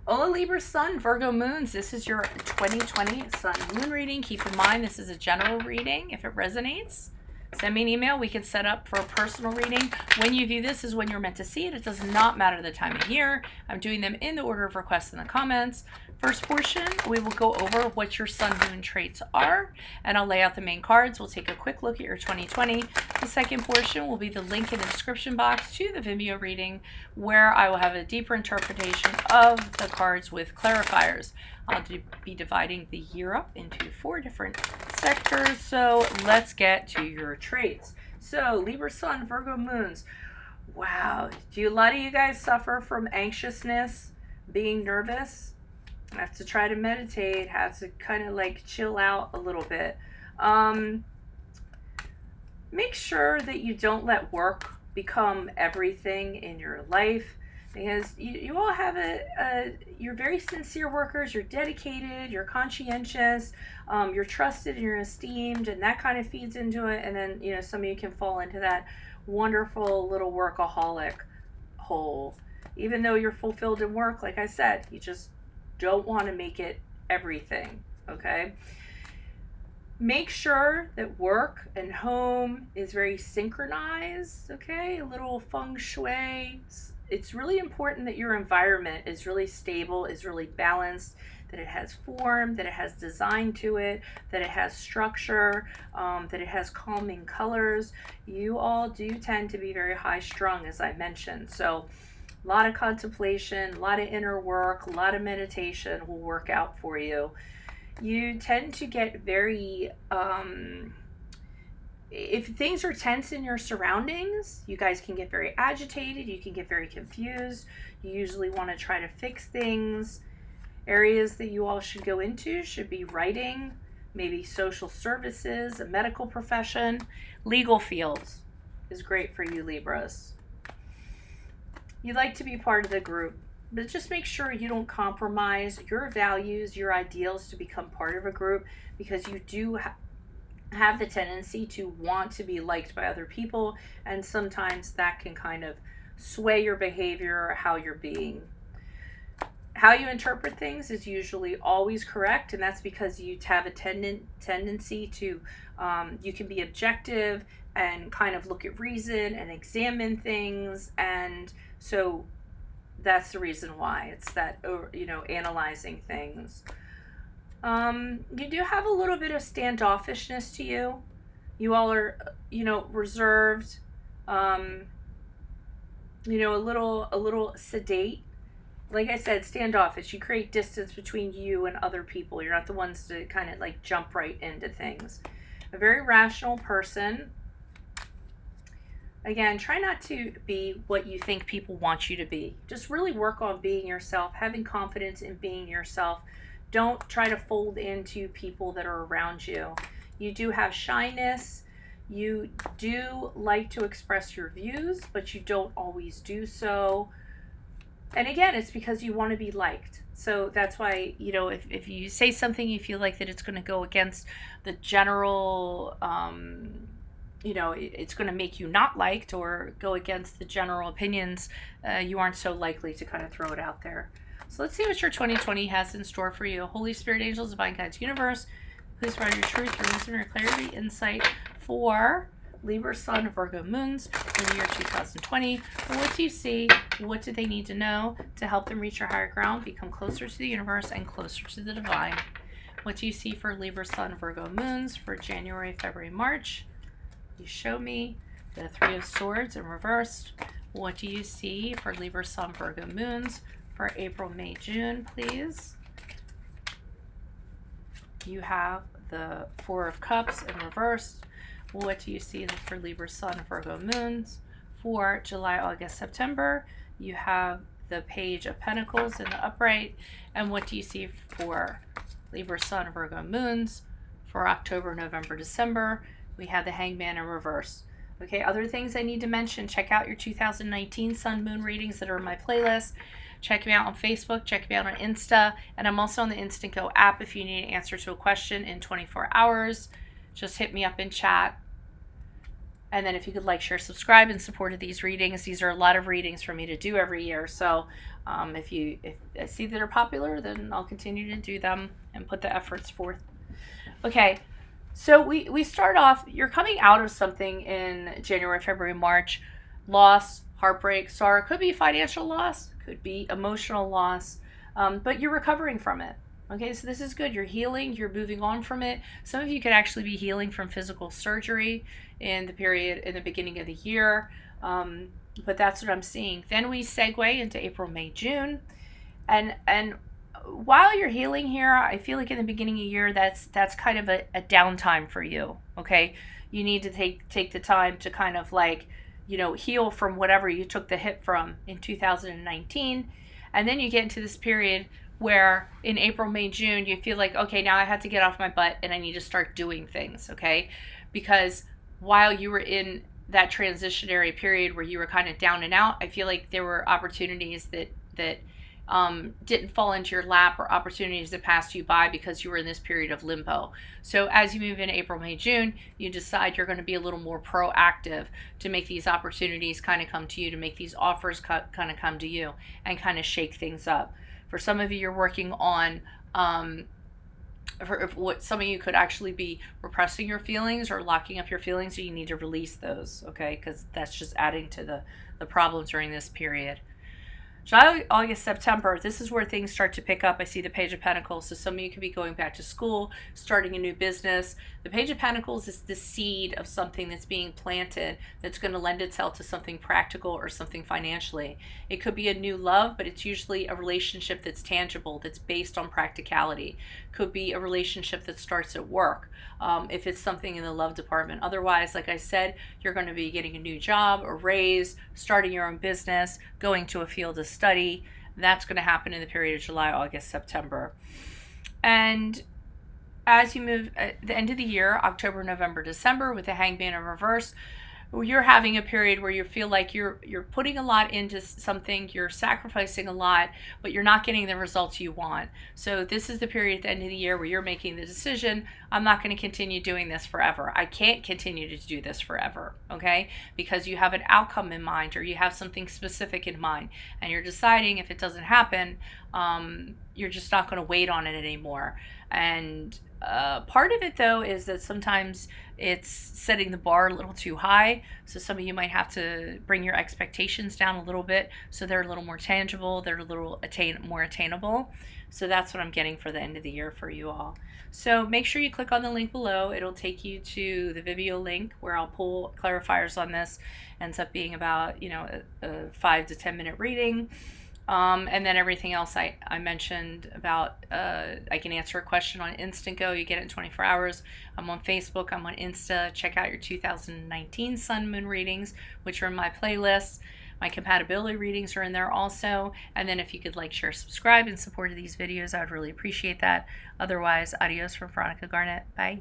Hola Libra Sun, Virgo Moons. This is your 2020 Sun Moon reading. Keep in mind, this is a general reading. If it resonates, send me an email. We can set up for a personal reading. When you view this is when you're meant to see it. It does not matter the time of year. I'm doing them in the order of requests in the comments. First portion, we will go over what your Sun Moon traits are, and I'll lay out the main cards. We'll take a quick look at your 2020. The second portion will be the link in the description box to the Vimeo reading, where I will have a deeper interpretation of the cards with clarifiers. I'll be dividing the year up into 4 different sectors. So let's get to your traits. So Libra Sun, Virgo Moons. Wow. Do a lot of you guys suffer from anxiousness, being nervous? Have to try to meditate, have to kind of like chill out a little bit. Make sure that you don't let work become everything in your life, because you all have you're very sincere workers, you're dedicated, you're conscientious, you're trusted and you're esteemed, and that kind of feeds into it. And then, some of you can fall into that wonderful little workaholic hole. Even though you're fulfilled in work, like I said, you just don't want to make it everything, okay? Make sure that work and home is very synchronized, okay? A little feng shui. It's really important that your environment is really stable, is really balanced, that it has form, that it has design to it, that it has structure, that it has calming colors. You all do tend to be very high strung, as I mentioned. So a lot of contemplation, a lot of inner work, a lot of meditation will work out for you. You tend to get very, if things are tense in your surroundings, you guys can get very agitated, you can get very confused. You usually want to try to fix things. Areas that you all should go into should be writing, maybe social services, a medical profession. Legal fields is great for you, Libras. You like to be part of the group, but just make sure you don't compromise your values, your ideals to become part of a group, because you do have the tendency to want to be liked by other people, and sometimes that can kind of sway your behavior or how you're being. How you interpret things is usually always correct, and that's because you have a tendency to, you can be objective and kind of look at reason and examine things, and so that's the reason why. It's that, analyzing things. You do have a little bit of standoffishness to you. You all are, reserved, a little sedate. Like I said, standoffish. You create distance between you and other people. You're not the ones to kind of like jump right into things. A very rational person. Again, try not to be what you think people want you to be. Just really work on being yourself, having confidence in being yourself. Don't try to fold into people that are around you. You do have shyness. You do like to express your views, but you don't always do so. And again, it's because you want to be liked. So that's why, if you say something you feel like that it's going to go against the general, it's going to make you not liked or go against the general opinions, you aren't so likely to kind of throw it out there. So let's see what your 2020 has in store for you. Holy Spirit, angels, divine guides, universe, please provide your truth, your wisdom, your clarity, insight for Libra, Sun, Virgo, Moons in the year 2020. What do you see? What do they need to know to help them reach your higher ground, become closer to the universe and closer to the divine? What do you see for Libra, Sun, Virgo, Moons for January, February, March? You show me the Three of Swords in reversed. What do you see for Libra, Sun, Virgo, Moons for April, May, June, please? You have the Four of Cups in reversed. What do you see for Libra, Sun, Virgo, Moons for July, August, September? You have the Page of Pentacles in the upright. And what do you see for Libra, Sun, Virgo, Moons for October, November, December? We have the Hangman in reverse. Okay, other things I need to mention, check out your 2019 Sun Moon readings that are in my playlist. Check me out on Facebook, check me out on Insta, and I'm also on the Instant Go app if you need an answer to a question in 24 hours. Just hit me up in chat. And then if you could like, share, subscribe in support of these readings. These are a lot of readings for me to do every year. So if I see that are popular, then I'll continue to do them and put the efforts forth. Okay, so we start off, you're coming out of something in January, February, March. Loss, heartbreak, sorrow. Could be financial loss, could be emotional loss, but you're recovering from it. Okay, so this is good. You're healing, you're moving on from it. Some of you could actually be healing from physical surgery in the period in the beginning of the year, but that's what I'm seeing. Then we segue into April, May, June, and while you're healing here, I feel like in the beginning of the year, that's kind of a downtime for you. Okay, you need to take the time to kind of like, heal from whatever you took the hit from in 2019, and then you get into this period where in April, May, June, you feel like, okay, now I have to get off my butt and I need to start doing things, okay? Because while you were in that transitionary period where you were kind of down and out, I feel like there were opportunities that didn't fall into your lap, or opportunities that passed you by because you were in this period of limbo. So as you move into April, May, June, you decide you're going to be a little more proactive to make these opportunities kind of come to you, to make these offers kind of come to you and kind of shake things up. For some of you, you're working on, some of you could actually be repressing your feelings or locking up your feelings, so you need to release those, okay? Because that's just adding to the problems during this period. July, August, September, this is where things start to pick up. I see the Page of Pentacles. So some of you could be going back to school, starting a new business. The Page of Pentacles is the seed of something that's being planted that's going to lend itself to something practical or something financially. It could be a new love, but it's usually a relationship that's tangible, that's based on practicality. Could be a relationship that starts at work, if it's something in the love department. Otherwise, like I said, you're going to be getting a new job, a raise, starting your own business, going to a field of study. That's going to happen in the period of July, August, September. And as you move at the end of the year, October, November, December, with the Hangman in reverse, you're having a period where you feel like you're putting a lot into something, you're sacrificing a lot, but you're not getting the results you want. So this is the period at the end of the year where you're making the decision, I'm not going to continue doing this forever. I can't continue to do this forever, okay? Because you have an outcome in mind, or you have something specific in mind, and you're deciding if it doesn't happen, you're just not going to wait on it anymore. And part of it, though, is that sometimes it's setting the bar a little too high. So some of you might have to bring your expectations down a little bit so they're a little more tangible, they're a little more attainable. So that's what I'm getting for the end of the year for you all. So make sure you click on the link below. It'll take you to the Vimeo link where I'll pull clarifiers on this. Ends up being about, a 5 to 10 minute reading. And then everything else I mentioned about, I can answer a question on Instant Go. You get it in 24 hours. I'm on Facebook. I'm on Insta. Check out your 2019 Sun Moon readings, which are in my playlist. My compatibility readings are in there also. And then if you could like, share, subscribe in support of these videos, I would really appreciate that. Otherwise, adios from Veronica Garnett. Bye.